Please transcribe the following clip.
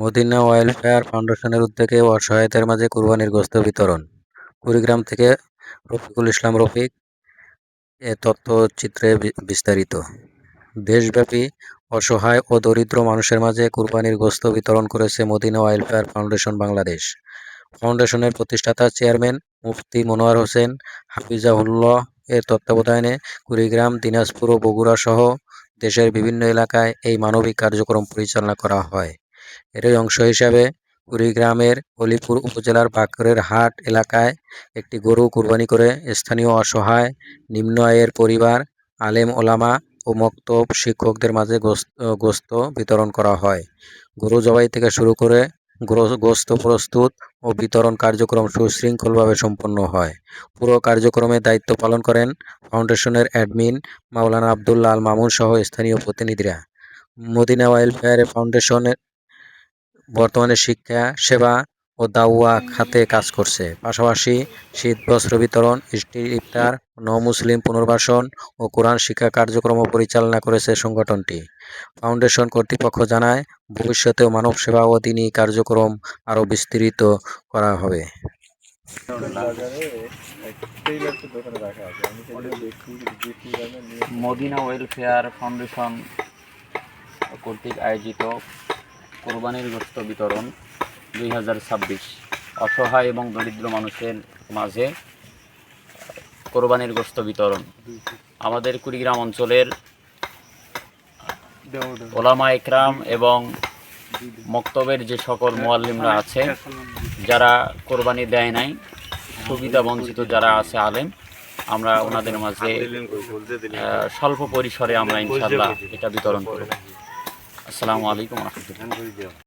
Medina welfare ফাউন্ডেশনের উদ্যোগে অসহায়দের মাঝে কুরবানির গোশত বিতরণ। কুড়িগ্রাম থেকে রফিকুল ইসলাম রফিক। তথ্যচিত্রে বিস্তারিত। দেশব্যাপী অসহায় ও দরিদ্র মানুষের মাঝে কুরবানির গোশত বিতরণ করেছে মদিনা ওয়েলফেয়ার ফাউন্ডেশন বাংলাদেশ। ফাউন্ডেশনের প্রতিষ্ঠাতা চেয়ারম্যান মুফতি মনোয়ার হোসেন হাফিজাহুল্লাহ এর তত্ত্বাবধানে কুড়িগ্রাম, দিনাজপুর ও বগুড়া সহ দেশের বিভিন্ন এলাকায় এই মানবিক কার্যক্রম পরিচালনা করা হয়। এরই অংশ হিসাবে কুড়িগ্রামের অলিপুর উপজেলার বাকরের হাট এলাকায় একটি গরু কুরবানি করে স্থানীয় অসহায়, নিম্ন আয়ের পরিবার, আলেম ওলামা ও মক্তব শিক্ষকদের মাঝে গোশত বিতরণ করা হয়। গরু জবাই থেকে শুরু করে গোশত প্রস্তুত ও বিতরণ কার্যক্রম সুশৃঙ্খলভাবে সম্পন্ন হয়। পুরো কার্যক্রমে দায়িত্ব পালন করেন ফাউন্ডেশনের অ্যাডমিন মাওলানা আবদুল্লাহ আল মামুন সহ স্থানীয় প্রতিনিধিরা। মদিনা ওয়েলফেয়ার ফাউন্ডেশনের বর্তমানে শিক্ষা, সেবা ও দাওয়া খাতে কাজ করছে। পাশাপাশি শীত বস্ত্র বিতরণ, ইফতার, মুসলিম পুনর্বাসন ও কোরআন শিক্ষা কার্যক্রম পরিচালনা করেছে সংগঠনটি। ফাউন্ডেশন কর্তৃপক্ষ জানায়, ভবিষ্যতেও মানব সেবা ও দ্বীনি কার্যক্রম আরও বিস্তৃত করা হবে। মদিনা ওয়েলফেয়ার ফাউন্ডেশন কর্তৃক আয়োজিত কোরবানির গোশত বিতরণ 2026 অসহায় এবং দরিদ্র মানুষের মাঝে কোরবানির গোশত বিতরণ। আমাদের কুড়িগ্রাম অঞ্চলের ওলামা একরাম এবং মক্তবের যে সকল মুআল্লিমরা আছে, যারা কোরবানি দেয় নাই, সুবিধা বঞ্চিত যারা আছে আলেম, আমরা ওনাদের মাঝে স্বল্প পরিসরে আমরা ইনশাআল্লাহ এটা বিতরণ করব। আসসালামু আলাইকুম ওয়া রাহমাতুল্লাহ।